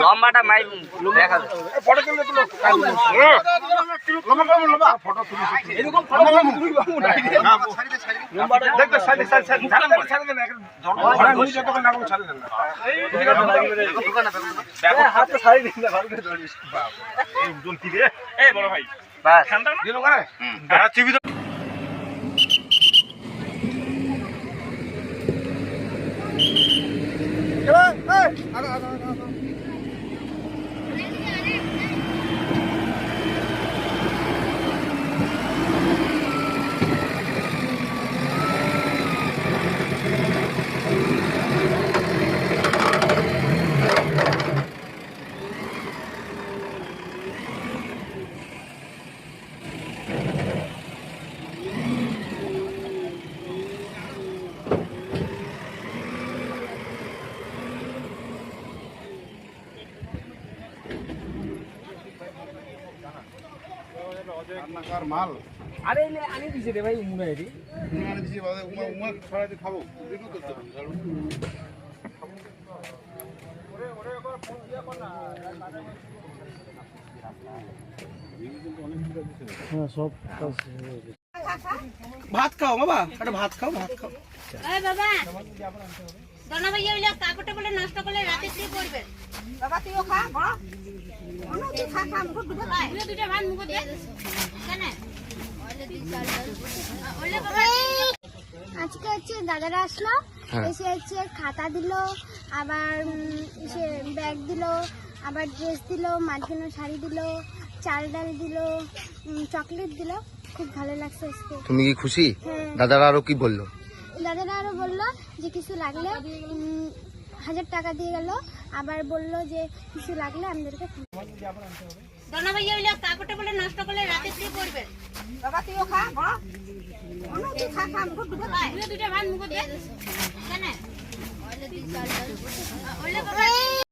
লম্বাটা মাই দেখা মাল আরে আনি দিছে রে ভাই মুনা এরি আনি দিছি উমা ছড়াইতে খাবো দেখো তো সব ভাত খাও বাবা একটা ভাত খাও এই বাবা দনা ভাইয়া হইলে কাপড়টা বলে নষ্ট করলে রাতে কি করবে বাবা তুইও খা বড় অনু তুই খা মুখ দুটো খাই তুই দুটো ভাত মুখ দে কেন ওলে বাবা আজকে হচ্ছে দাদারা আসলো এসে হচ্ছে খাতা দিল আবার এসে ব্যাগ দিল আবার ড্রেস দিল মার জন্য শাড়ি দিল চাল ডাল দিল চকলেট দিল খুব ভালো লাগছে আজকে। তুমি কি খুশি? দাদারা আরো কি বললো? দাদারা আরো বললো যে কিছু লাগলে 1000 টাকা দিয়ে গেল আবার বললো যে কিছু লাগলে আমাদেরকে দনা ভাইয়া হইলে কাপড়টা বলে নষ্ট করলে রাতে কি করবে বাবা তুইও খা বড় অনু তুই খা মুখ দুটো খাই তুই দুটো ভাত মুখ দে কেন ওলে বাবা